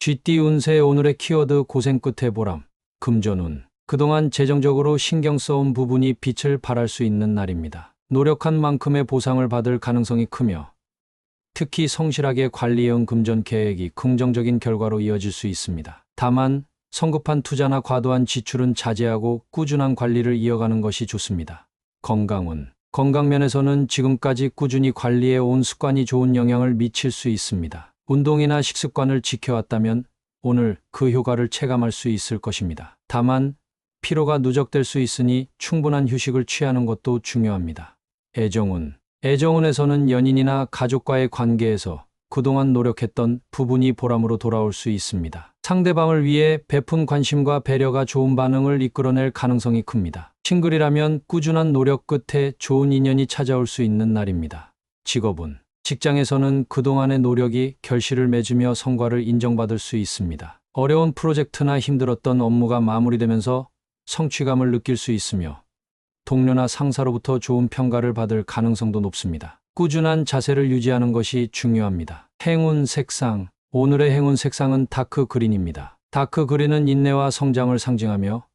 쥐띠 운세 오늘의 키워드 고생 끝에 보람. 금전운. 그동안 재정적으로 신경 써온 부분이 빛을 발할 수 있는 날입니다. 노력한 만큼의 보상을 받을 가능성이 크며 특히 성실하게 관리해온 금전 계획이 긍정적인 결과로 이어질 수 있습니다. 다만 성급한 투자나 과도한 지출은 자제하고 꾸준한 관리를 이어가는 것이 좋습니다. 건강운. 건강면에서는 지금까지 꾸준히 관리해온 습관이 좋은 영향을 미칠 수 있습니다. 운동이나 식습관을 지켜왔다면 오늘 그 효과를 체감할 수 있을 것입니다. 다만 피로가 누적될 수 있으니 충분한 휴식을 취하는 것도 중요합니다. 애정운. 애정운에서는 연인이나 가족과의 관계에서 그동안 노력했던 부분이 보람으로 돌아올 수 있습니다. 상대방을 위해 베푼 관심과 배려가 좋은 반응을 이끌어낼 가능성이 큽니다. 싱글이라면 꾸준한 노력 끝에 좋은 인연이 찾아올 수 있는 날입니다. 직업운. 직장에서는 그동안의 노력이 결실을 맺으며 성과를 인정받을 수 있습니다. 어려운 프로젝트나 힘들었던 업무가 마무리되면서 성취감을 느낄 수 있으며 동료나 상사로부터 좋은 평가를 받을 가능성도 높습니다. 꾸준한 자세를 유지하는 것이 중요합니다. 행운 색상. 오늘의 행운 색상은 다크 그린입니다. 다크 그린은 인내와 성장을 상징하며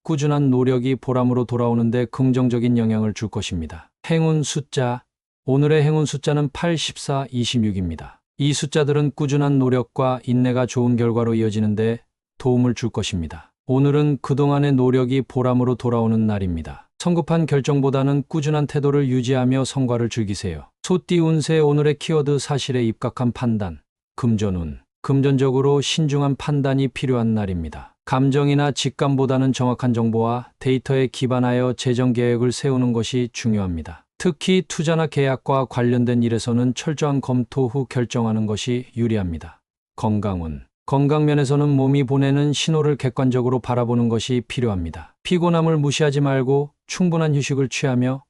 꾸준한 노력이 보람으로 돌아오는데 긍정적인 영향을 줄 것입니다. 행운 숫자. 오늘의 행운 숫자는 8, 14, 26입니다. 이 숫자들은 꾸준한 노력과 인내가 좋은 결과로 이어지는데 도움을 줄 것입니다. 오늘은 그동안의 노력이 보람으로 돌아오는 날입니다. 성급한 결정보다는 꾸준한 태도를 유지하며 성과를 즐기세요. 소띠 운세 오늘의 키워드 사실에 입각한 판단. 금전운. 금전적으로 신중한 판단이 필요한 날입니다. 감정이나 직감보다는 정확한 정보와 데이터에 기반하여 재정 계획을 세우는 것이 중요합니다. 특히 투자나 계약과 관련된 일에서는 철저한 검토 후 결정하는 것이 유리합니다. 건강운. 건강면에서는 몸이 보내는 신호를 객관적으로 바라보는 것이 필요합니다. 피곤함을 무시하지 말고 충분한 휴식을 취하며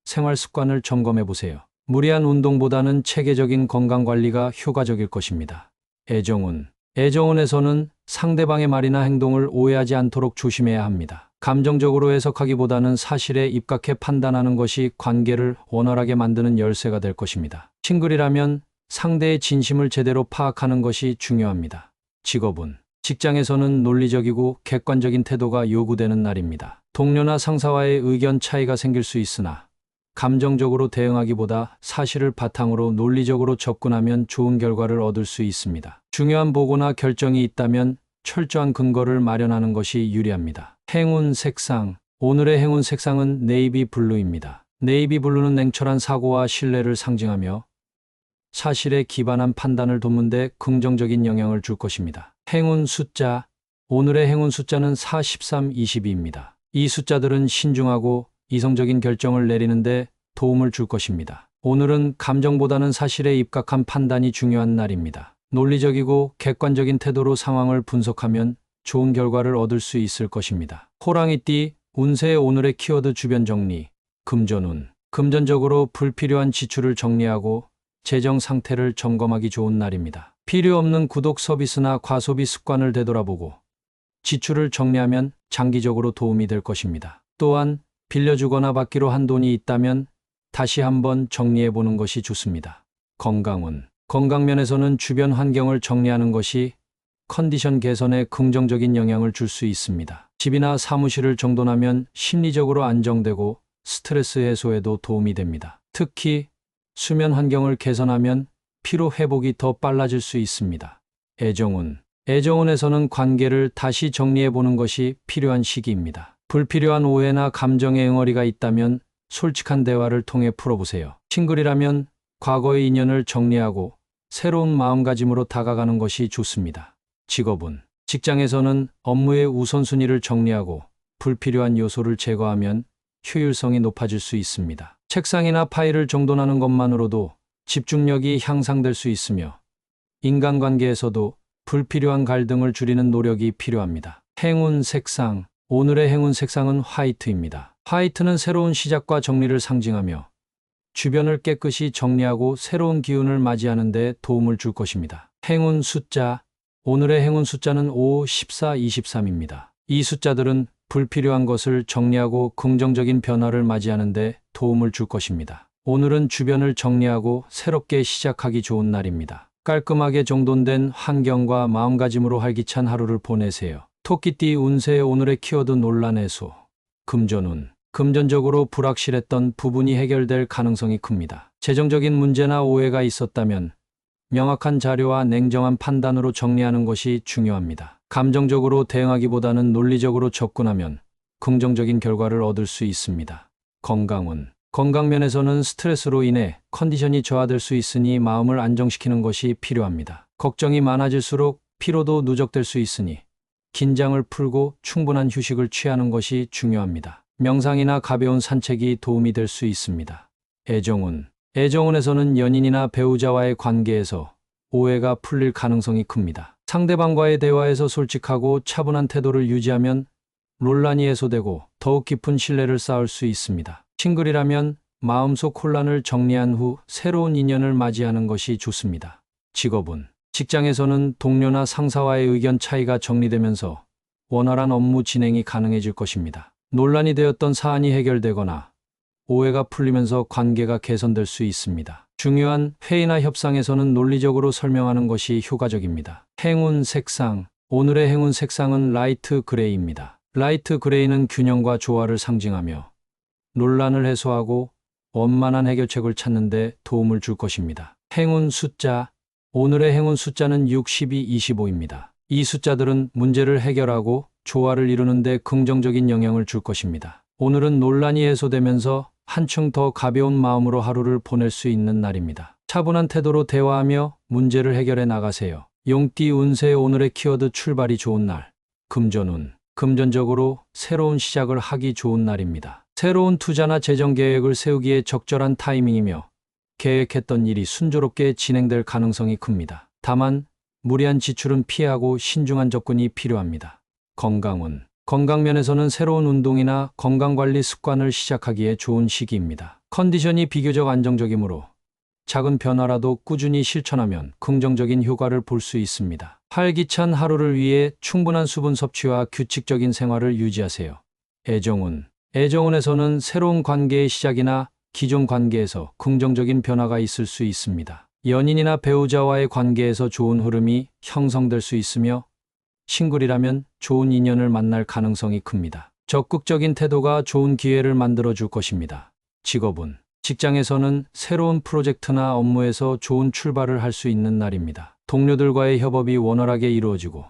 생활 습관을 점검해 보세요. 무리한 운동보다는 체계적인 건강관리가 효과적일 것입니다. 애정운. 애정운에서는 상대방의 말이나 행동을 오해하지 않도록 조심해야 합니다. 감정적으로 해석하기보다는 사실에 입각해 판단하는 것이 관계를 원활하게 만드는 열쇠가 될 것입니다. 싱글이라면 상대의 진심을 제대로 파악하는 것이 중요합니다. 직업운. 직장에서는 논리적이고 객관적인 태도가 요구되는 날입니다. 동료나 상사와의 의견 차이가 생길 수 있으나 감정적으로 대응하기보다 사실을 바탕으로 논리적으로 접근하면 좋은 결과를 얻을 수 있습니다. 중요한 보고나 결정이 있다면 철저한 근거를 마련하는 것이 유리합니다. 행운 색상. 오늘의 행운 색상은 네이비 블루입니다. 네이비 블루는 냉철한 사고와 신뢰를 상징하며 사실에 기반한 판단을 돕는 데 긍정적인 영향을 줄 것입니다. 행운 숫자. 오늘의 행운 숫자는 4, 13, 22입니다. 이 숫자들은 신중하고 이성적인 결정을 내리는데 도움을 줄 것입니다. 오늘은 감정보다는 사실에 입각한 판단이 중요한 날입니다. 논리적이고 객관적인 태도로 상황을 분석하면 좋은 결과를 얻을 수 있을 것입니다. 호랑이띠 운세의 오늘의 키워드 주변 정리. 금전운. 금전적으로 불필요한 지출을 정리하고 재정 상태를 점검하기 좋은 날입니다. 필요 없는 구독 서비스나 과소비 습관을 되돌아보고 지출을 정리하면 장기적으로 도움이 될 것입니다. 또한 빌려주거나 받기로 한 돈이 있다면 다시 한번 정리해보는 것이 좋습니다. 건강운. 건강면에서는 주변 환경을 정리하는 것이 컨디션 개선에 긍정적인 영향을 줄 수 있습니다. 집이나 사무실을 정돈하면 심리적으로 안정되고 스트레스 해소에도 도움이 됩니다. 특히 수면 환경을 개선하면 피로 회복이 더 빨라질 수 있습니다. 애정운. 애정운에서는 관계를 다시 정리해보는 것이 필요한 시기입니다. 불필요한 오해나 감정의 응어리가 있다면 솔직한 대화를 통해 풀어보세요. 싱글이라면 과거의 인연을 정리하고 새로운 마음가짐으로 다가가는 것이 좋습니다. 직업운. 직장에서는 업무의 우선순위를 정리하고 불필요한 요소를 제거하면 효율성이 높아질 수 있습니다. 책상이나 파일을 정돈하는 것만으로도 집중력이 향상될 수 있으며 인간관계에서도 불필요한 갈등을 줄이는 노력이 필요합니다. 행운 색상. 오늘의 행운 색상은 화이트입니다. 화이트는 새로운 시작과 정리를 상징하며 주변을 깨끗이 정리하고 새로운 기운을 맞이하는 데 도움을 줄 것입니다. 행운 숫자. 오늘의 행운 숫자는 5, 14, 23입니다. 이 숫자들은 불필요한 것을 정리하고 긍정적인 변화를 맞이하는 데 도움을 줄 것입니다. 오늘은 주변을 정리하고 새롭게 시작하기 좋은 날입니다. 깔끔하게 정돈된 환경과 마음가짐으로 활기찬 하루를 보내세요. 토끼띠 운세 오늘의 키워드 논란 해소. 금전운. 금전적으로 불확실했던 부분이 해결될 가능성이 큽니다. 재정적인 문제나 오해가 있었다면 명확한 자료와 냉정한 판단으로 정리하는 것이 중요합니다. 감정적으로 대응하기보다는 논리적으로 접근하면 긍정적인 결과를 얻을 수 있습니다. 건강운. 건강면에서는 스트레스로 인해 컨디션이 저하될 수 있으니 마음을 안정시키는 것이 필요합니다. 걱정이 많아질수록 피로도 누적될 수 있으니 긴장을 풀고 충분한 휴식을 취하는 것이 중요합니다. 명상이나 가벼운 산책이 도움이 될 수 있습니다. 애정운. 애정운에서는 연인이나 배우자와의 관계에서 오해가 풀릴 가능성이 큽니다. 상대방과의 대화에서 솔직하고 차분한 태도를 유지하면 논란이 해소되고 더욱 깊은 신뢰를 쌓을 수 있습니다. 싱글이라면 마음속 혼란을 정리한 후 새로운 인연을 맞이하는 것이 좋습니다. 직업운. 직장에서는 동료나 상사와의 의견 차이가 정리되면서 원활한 업무 진행이 가능해질 것입니다. 논란이 되었던 사안이 해결되거나 오해가 풀리면서 관계가 개선될 수 있습니다. 중요한 회의나 협상에서는 논리적으로 설명하는 것이 효과적입니다. 행운 색상. 오늘의 행운 색상은 라이트 그레이입니다. 라이트 그레이는 균형과 조화를 상징하며 논란을 해소하고 원만한 해결책을 찾는 데 도움을 줄 것입니다. 행운 숫자. 오늘의 행운 숫자는 6, 12, 25입니다. 이 숫자들은 문제를 해결하고 조화를 이루는 데 긍정적인 영향을 줄 것입니다. 오늘은 논란이 해소되면서 한층 더 가벼운 마음으로 하루를 보낼 수 있는 날입니다. 차분한 태도로 대화하며 문제를 해결해 나가세요. 용띠 운세 오늘의 키워드 출발이 좋은 날. 금전운. 금전적으로 새로운 시작을 하기 좋은 날입니다. 새로운 투자나 재정 계획을 세우기에 적절한 타이밍이며 계획했던 일이 순조롭게 진행될 가능성이 큽니다. 다만 무리한 지출은 피하고 신중한 접근이 필요합니다. 건강운. 건강면에서는 새로운 운동이나 건강관리 습관을 시작하기에 좋은 시기입니다. 컨디션이 비교적 안정적이므로 작은 변화라도 꾸준히 실천하면 긍정적인 효과를 볼 수 있습니다. 활기찬 하루를 위해 충분한 수분 섭취와 규칙적인 생활을 유지하세요. 애정운. 애정운에서는 새로운 관계의 시작이나 기존 관계에서 긍정적인 변화가 있을 수 있습니다. 연인이나 배우자와의 관계에서 좋은 흐름이 형성될 수 있으며 싱글이라면 좋은 인연을 만날 가능성이 큽니다. 적극적인 태도가 좋은 기회를 만들어 줄 것입니다. 직업운. 직장에서는 새로운 프로젝트나 업무에서 좋은 출발을 할 수 있는 날입니다. 동료들과의 협업이 원활하게 이루어지고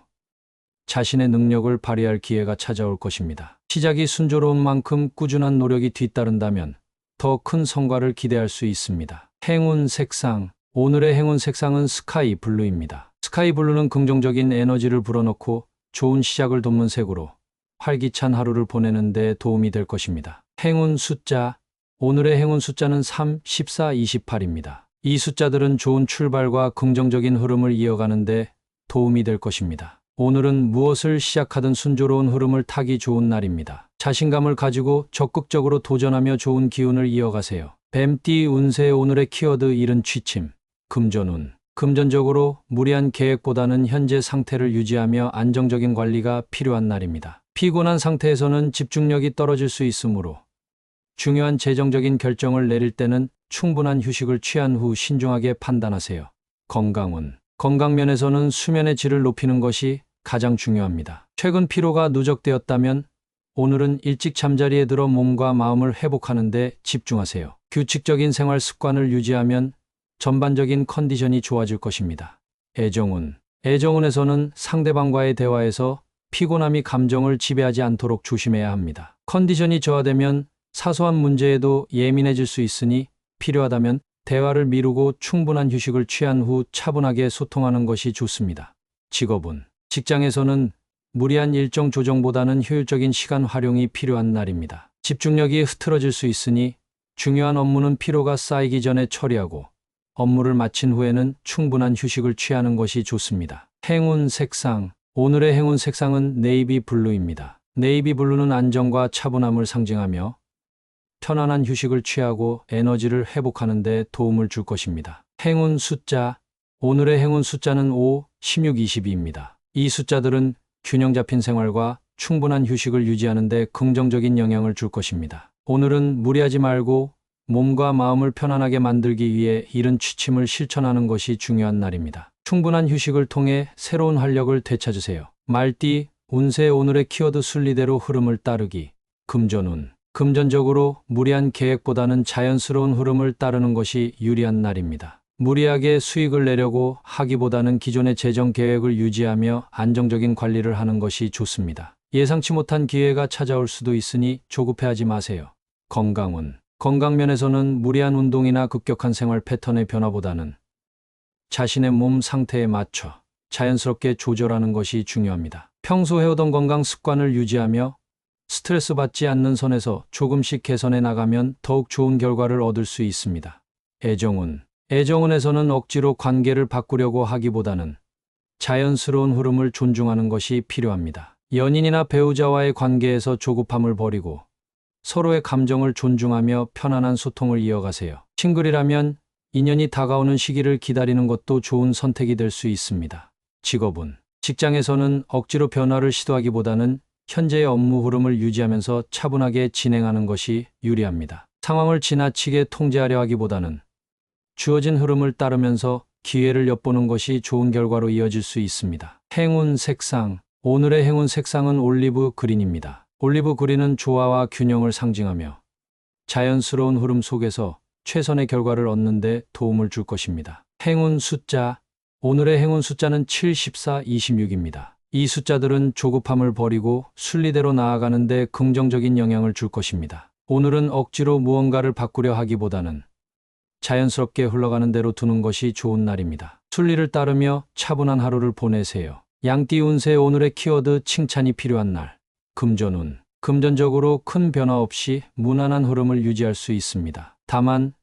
자신의 능력을 발휘할 기회가 찾아올 것입니다. 시작이 순조로운 만큼 꾸준한 노력이 뒤따른다면 더 큰 성과를 기대할 수 있습니다. 행운 색상. 오늘의 행운 색상은 스카이 블루입니다. 스카이 블루는 긍정적인 에너지를 불어넣고 좋은 시작을 돕는 색으로 활기찬 하루를 보내는 데 도움이 될 것입니다. 행운 숫자. 오늘의 행운 숫자는 3, 14, 28입니다. 이 숫자들은 좋은 출발과 긍정적인 흐름을 이어가는 데 도움이 될 것입니다. 오늘은 무엇을 시작하든 순조로운 흐름을 타기 좋은 날입니다. 자신감을 가지고 적극적으로 도전하며 좋은 기운을 이어가세요. 뱀띠 운세 오늘의 키워드 일은 취침. 금전운. 금전적으로 무리한 계획보다는 현재 상태를 유지하며 안정적인 관리가 필요한 날입니다. 피곤한 상태에서는 집중력이 떨어질 수 있으므로 중요한 재정적인 결정을 내릴 때는 충분한 휴식을 취한 후 신중하게 판단하세요. 건강운. 건강면에서는 수면의 질을 높이는 것이 가장 중요합니다. 최근 피로가 누적되었다면 오늘은 일찍 잠자리에 들어 몸과 마음을 회복하는 데 집중하세요. 규칙적인 생활 습관을 유지하면 전반적인 컨디션이 좋아질 것입니다. 애정운. 애정운에서는 상대방과의 대화에서 피곤함이 감정을 지배하지 않도록 조심해야 합니다. 컨디션이 저하되면 사소한 문제에도 예민해질 수 있으니 필요하다면 대화를 미루고 충분한 휴식을 취한 후 차분하게 소통하는 것이 좋습니다. 직업운. 직장에서는 무리한 일정 조정보다는 효율적인 시간 활용이 필요한 날입니다. 집중력이 흐트러질 수 있으니 중요한 업무는 피로가 쌓이기 전에 처리하고 업무를 마친 후에는 충분한 휴식을 취하는 것이 좋습니다. 행운 색상. 오늘의 행운 색상은 네이비 블루입니다. 네이비 블루는 안정과 차분함을 상징하며 편안한 휴식을 취하고 에너지를 회복하는 데 도움을 줄 것입니다. 행운 숫자. 오늘의 행운 숫자는 5, 16, 22입니다. 이 숫자들은 균형 잡힌 생활과 충분한 휴식을 유지하는 데 긍정적인 영향을 줄 것입니다. 오늘은 무리하지 말고 몸과 마음을 편안하게 만들기 위해 이른 취침을 실천하는 것이 중요한 날입니다. 충분한 휴식을 통해 새로운 활력을 되찾으세요. 말띠, 운세 오늘의 키워드 순리대로 흐름을 따르기. 금전운. 금전적으로 무리한 계획보다는 자연스러운 흐름을 따르는 것이 유리한 날입니다. 무리하게 수익을 내려고 하기보다는 기존의 재정 계획을 유지하며 안정적인 관리를 하는 것이 좋습니다. 예상치 못한 기회가 찾아올 수도 있으니 조급해하지 마세요. 건강운. 건강면에서는 무리한 운동이나 급격한 생활 패턴의 변화보다는 자신의 몸 상태에 맞춰 자연스럽게 조절하는 것이 중요합니다. 평소 해오던 건강 습관을 유지하며 스트레스 받지 않는 선에서 조금씩 개선해 나가면 더욱 좋은 결과를 얻을 수 있습니다. 애정운. 애정운에서는 억지로 관계를 바꾸려고 하기보다는 자연스러운 흐름을 존중하는 것이 필요합니다. 연인이나 배우자와의 관계에서 조급함을 버리고 서로의 감정을 존중하며 편안한 소통을 이어가세요. 싱글이라면 인연이 다가오는 시기를 기다리는 것도 좋은 선택이 될 수 있습니다. 직업운. 직장에서는 억지로 변화를 시도하기보다는 현재의 업무 흐름을 유지하면서 차분하게 진행하는 것이 유리합니다. 상황을 지나치게 통제하려 하기보다는 주어진 흐름을 따르면서 기회를 엿보는 것이 좋은 결과로 이어질 수 있습니다. 행운 색상. 오늘의 행운 색상은 올리브 그린입니다. 올리브 그린은 조화와 균형을 상징하며 자연스러운 흐름 속에서 최선의 결과를 얻는 데 도움을 줄 것입니다. 행운 숫자. 오늘의 행운 숫자는 7, 14, 26입니다. 이 숫자들은 조급함을 버리고 순리대로 나아가는 데 긍정적인 영향을 줄 것입니다. 오늘은 억지로 무언가를 바꾸려 하기보다는 자연스럽게 흘러가는 대로 두는 것이 좋은 날입니다. 순리를 따르며 차분한 하루를 보내세요. 양띠 운세 오늘의 키워드 칭찬이 필요한 날. 금전운. 금전적으로 큰 변화 없이 무난한 흐름을 유지할 수 있습니다. 다만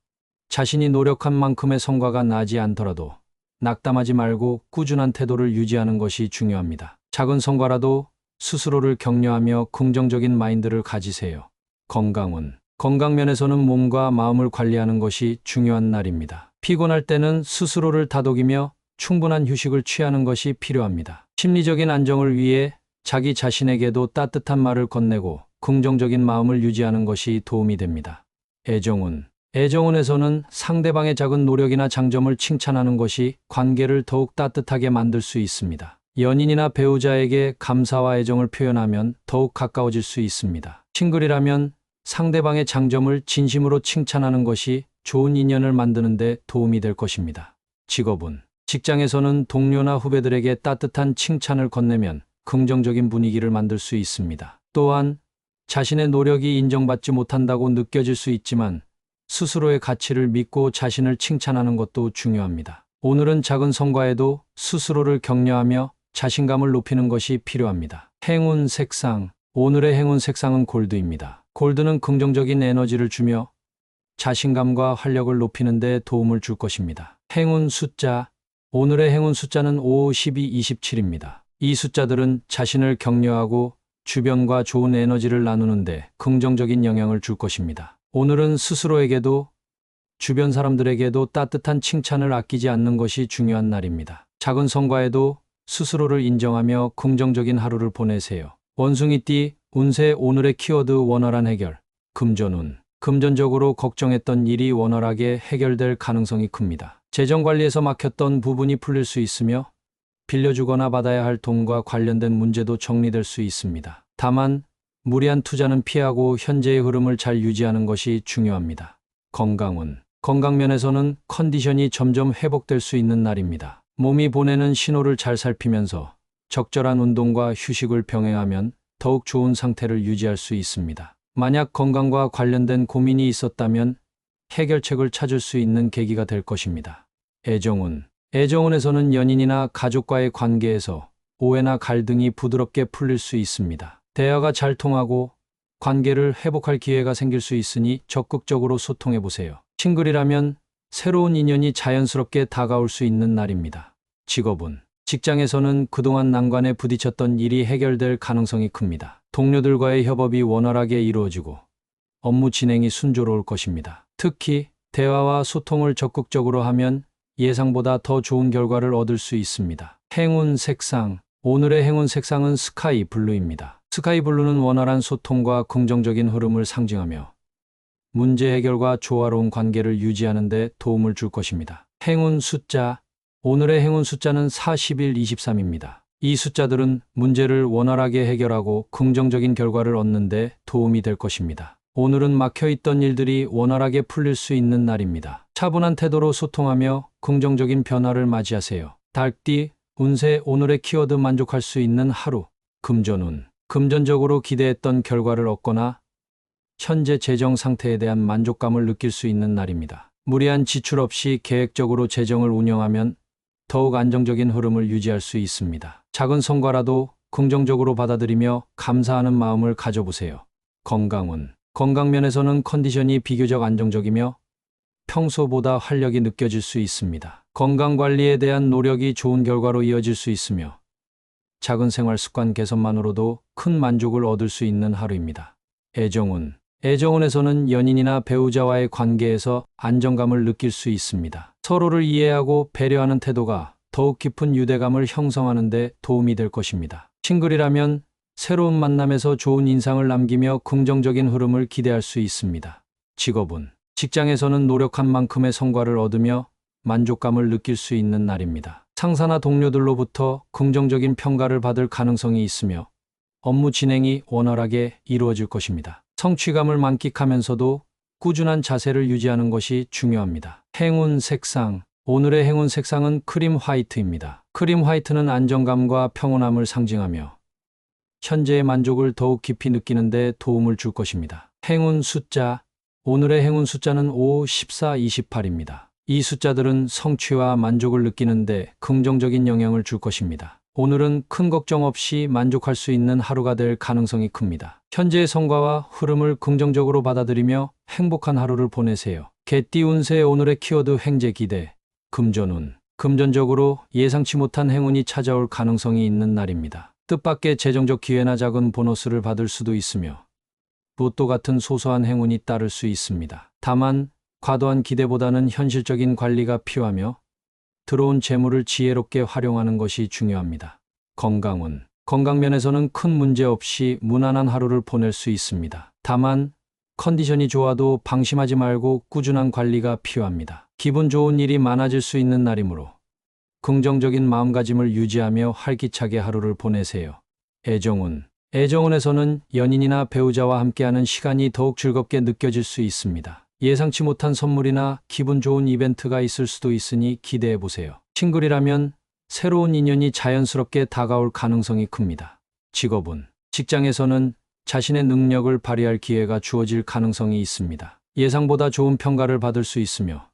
자신이 노력한 만큼의 성과가 나지 않더라도 낙담하지 말고 꾸준한 태도를 유지하는 것이 중요합니다. 작은 성과라도 스스로를 격려하며 긍정적인 마인드를 가지세요. 건강운. 건강면에서는 몸과 마음을 관리하는 것이 중요한 날입니다. 피곤할 때는 스스로를 다독이며 충분한 휴식을 취하는 것이 필요합니다. 심리적인 안정을 위해 자기 자신에게도 따뜻한 말을 건네고 긍정적인 마음을 유지하는 것이 도움이 됩니다. 애정운. 애정운에서는 상대방의 작은 노력이나 장점을 칭찬하는 것이 관계를 더욱 따뜻하게 만들 수 있습니다. 연인이나 배우자에게 감사와 애정을 표현하면 더욱 가까워질 수 있습니다. 싱글이라면 상대방의 장점을 진심으로 칭찬하는 것이 좋은 인연을 만드는 데 도움이 될 것입니다. 직업운. 직장에서는 동료나 후배들에게 따뜻한 칭찬을 건네면 긍정적인 분위기를 만들 수 있습니다. 또한 자신의 노력이 인정받지 못한다고 느껴질 수 있지만 스스로의 가치를 믿고 자신을 칭찬하는 것도 중요합니다. 오늘은 작은 성과에도 스스로를 격려하며 자신감을 높이는 것이 필요합니다. 행운 색상. 오늘의 행운 색상은 골드입니다. 골드는 긍정적인 에너지를 주며 자신감과 활력을 높이는 데 도움을 줄 것입니다. 행운 숫자. 오늘의 행운 숫자는 5, 12, 27입니다. 이 숫자들은 자신을 격려하고 주변과 좋은 에너지를 나누는데 긍정적인 영향을 줄 것입니다. 오늘은 스스로에게도 주변 사람들에게도 따뜻한 칭찬을 아끼지 않는 것이 중요한 날입니다. 작은 성과에도 스스로를 인정하며 긍정적인 하루를 보내세요. 원숭이띠 운세 오늘의 키워드 원활한 해결. 금전운. 금전적으로 걱정했던 일이 원활하게 해결될 가능성이 큽니다. 재정 관리에서 막혔던 부분이 풀릴 수 있으며 빌려주거나 받아야 할 돈과 관련된 문제도 정리될 수 있습니다. 다만 무리한 투자는 피하고 현재의 흐름을 잘 유지하는 것이 중요합니다. 건강운. 건강면에서는 컨디션이 점점 회복될 수 있는 날입니다. 몸이 보내는 신호를 잘 살피면서 적절한 운동과 휴식을 병행하면 더욱 좋은 상태를 유지할 수 있습니다. 만약 건강과 관련된 고민이 있었다면 해결책을 찾을 수 있는 계기가 될 것입니다. 애정운. 애정운에서는 연인이나 가족과의 관계에서 오해나 갈등이 부드럽게 풀릴 수 있습니다. 대화가 잘 통하고 관계를 회복할 기회가 생길 수 있으니 적극적으로 소통해 보세요. 싱글이라면 새로운 인연이 자연스럽게 다가올 수 있는 날입니다. 직업운. 직장에서는 그동안 난관에 부딪혔던 일이 해결될 가능성이 큽니다. 동료들과의 협업이 원활하게 이루어지고 업무 진행이 순조로울 것입니다. 특히 대화와 소통을 적극적으로 하면 예상보다 더 좋은 결과를 얻을 수 있습니다. 행운 색상. 오늘의 행운 색상은 스카이 블루입니다. 스카이 블루는 원활한 소통과 긍정적인 흐름을 상징하며 문제 해결과 조화로운 관계를 유지하는 데 도움을 줄 것입니다. 행운 숫자. 오늘의 행운 숫자는 41, 23입니다. 이 숫자들은 문제를 원활하게 해결하고 긍정적인 결과를 얻는 데 도움이 될 것입니다. 오늘은 막혀있던 일들이 원활하게 풀릴 수 있는 날입니다. 차분한 태도로 소통하며 긍정적인 변화를 맞이하세요. 달띠, 운세. 오늘의 키워드. 만족할 수 있는 하루. 금전운. 금전적으로 기대했던 결과를 얻거나 현재 재정 상태에 대한 만족감을 느낄 수 있는 날입니다. 무리한 지출 없이 계획적으로 재정을 운영하면 더욱 안정적인 흐름을 유지할 수 있습니다. 작은 성과라도 긍정적으로 받아들이며 감사하는 마음을 가져보세요. 건강운. 건강면에서는 컨디션이 비교적 안정적이며 평소보다 활력이 느껴질 수 있습니다. 건강관리에 대한 노력이 좋은 결과로 이어질 수 있으며 작은 생활 습관 개선만으로도 큰 만족을 얻을 수 있는 하루입니다. 애정운. 애정운에서는 연인이나 배우자와의 관계에서 안정감을 느낄 수 있습니다. 서로를 이해하고 배려하는 태도가 더욱 깊은 유대감을 형성하는 데 도움이 될 것입니다. 싱글이라면 새로운 만남에서 좋은 인상을 남기며 긍정적인 흐름을 기대할 수 있습니다. 직업운. 직장에서는 노력한 만큼의 성과를 얻으며 만족감을 느낄 수 있는 날입니다. 상사나 동료들로부터 긍정적인 평가를 받을 가능성이 있으며 업무 진행이 원활하게 이루어질 것입니다. 성취감을 만끽하면서도 꾸준한 자세를 유지하는 것이 중요합니다. 행운 색상. 오늘의 행운 색상은 크림 화이트입니다. 크림 화이트는 안정감과 평온함을 상징하며 현재의 만족을 더욱 깊이 느끼는 데 도움을 줄 것입니다. 행운 숫자. 오늘의 행운 숫자는 5, 14, 28입니다. 이 숫자들은 성취와 만족을 느끼는 데 긍정적인 영향을 줄 것입니다. 오늘은 큰 걱정 없이 만족할 수 있는 하루가 될 가능성이 큽니다. 현재의 성과와 흐름을 긍정적으로 받아들이며 행복한 하루를 보내세요. 개띠 운세. 오늘의 키워드. 횡재 기대. 금전운. 금전적으로 예상치 못한 행운이 찾아올 가능성이 있는 날입니다. 뜻밖의 재정적 기회나 작은 보너스를 받을 수도 있으며 로또 같은 소소한 행운이 따를 수 있습니다. 다만 과도한 기대보다는 현실적인 관리가 필요하며 들어온 재물을 지혜롭게 활용하는 것이 중요합니다. 건강운. 건강면에서는 큰 문제 없이 무난한 하루를 보낼 수 있습니다. 다만 컨디션이 좋아도 방심하지 말고 꾸준한 관리가 필요합니다. 기분 좋은 일이 많아질 수 있는 날이므로 긍정적인 마음가짐을 유지하며 활기차게 하루를 보내세요. 애정운. 애정운에서는 연인이나 배우자와 함께하는 시간이 더욱 즐겁게 느껴질 수 있습니다. 예상치 못한 선물이나 기분 좋은 이벤트가 있을 수도 있으니 기대해보세요. 싱글이라면 새로운 인연이 자연스럽게 다가올 가능성이 큽니다. 직업운. 직장에서는 자신의 능력을 발휘할 기회가 주어질 가능성이 있습니다. 예상보다 좋은 평가를 받을 수 있으며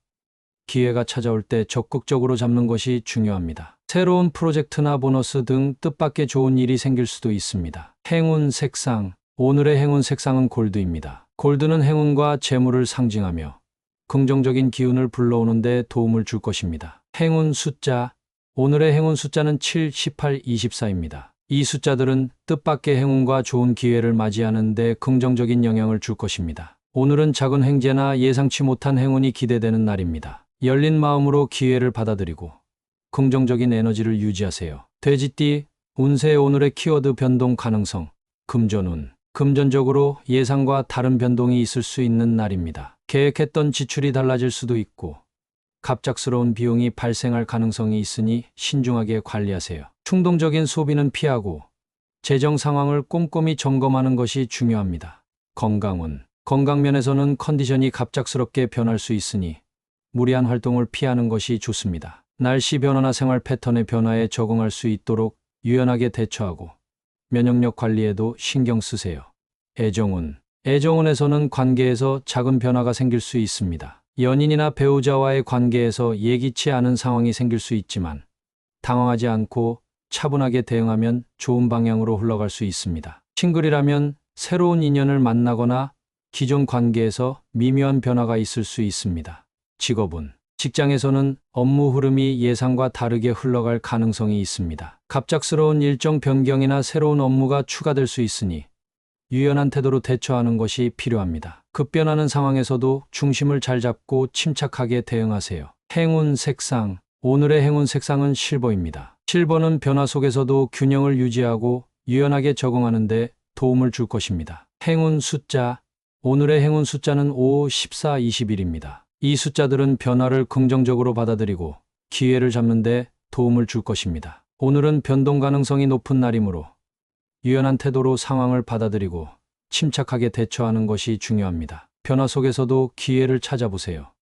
기회가 찾아올 때 적극적으로 잡는 것이 중요합니다. 새로운 프로젝트나 보너스 등 뜻밖의 좋은 일이 생길 수도 있습니다. 행운 색상. 오늘의 행운 색상은 골드입니다. 골드는 행운과 재물을 상징하며 긍정적인 기운을 불러오는 데 도움을 줄 것입니다. 행운 숫자. 오늘의 행운 숫자는 7, 18, 24입니다. 이 숫자들은 뜻밖의 행운과 좋은 기회를 맞이하는 데 긍정적인 영향을 줄 것입니다. 오늘은 작은 횡재나 예상치 못한 행운이 기대되는 날입니다. 열린 마음으로 기회를 받아들이고 긍정적인 에너지를 유지하세요. 돼지띠 운세. 오늘의 키워드. 변동 가능성. 금전운. 금전적으로 예상과 다른 변동이 있을 수 있는 날입니다. 계획했던 지출이 달라질 수도 있고 갑작스러운 비용이 발생할 가능성이 있으니 신중하게 관리하세요. 충동적인 소비는 피하고 재정 상황을 꼼꼼히 점검하는 것이 중요합니다. 건강운. 건강면에서는 컨디션이 갑작스럽게 변할 수 있으니 무리한 활동을 피하는 것이 좋습니다. 날씨 변화나 생활 패턴의 변화에 적응할 수 있도록 유연하게 대처하고 면역력 관리에도 신경 쓰세요. 애정운. 애정운에서는 관계에서 작은 변화가 생길 수 있습니다. 연인이나 배우자와의 관계에서 예기치 않은 상황이 생길 수 있지만 당황하지 않고 차분하게 대응하면 좋은 방향으로 흘러갈 수 있습니다. 싱글이라면 새로운 인연을 만나거나 기존 관계에서 미묘한 변화가 있을 수 있습니다. 직업운. 직장에서는 업무 흐름이 예상과 다르게 흘러갈 가능성이 있습니다. 갑작스러운 일정 변경이나 새로운 업무가 추가될 수 있으니 유연한 태도로 대처하는 것이 필요합니다. 급변하는 상황에서도 중심을 잘 잡고 침착하게 대응하세요. 행운 색상. 오늘의 행운 색상은 실버입니다. 실버는 변화 속에서도 균형을 유지하고 유연하게 적응하는 데 도움을 줄 것입니다. 행운 숫자. 오늘의 행운 숫자는 5, 14, 21입니다. 이 숫자들은 변화를 긍정적으로 받아들이고 기회를 잡는데 도움을 줄 것입니다. 오늘은 변동 가능성이 높은 날이므로 유연한 태도로 상황을 받아들이고 침착하게 대처하는 것이 중요합니다. 변화 속에서도 기회를 찾아보세요.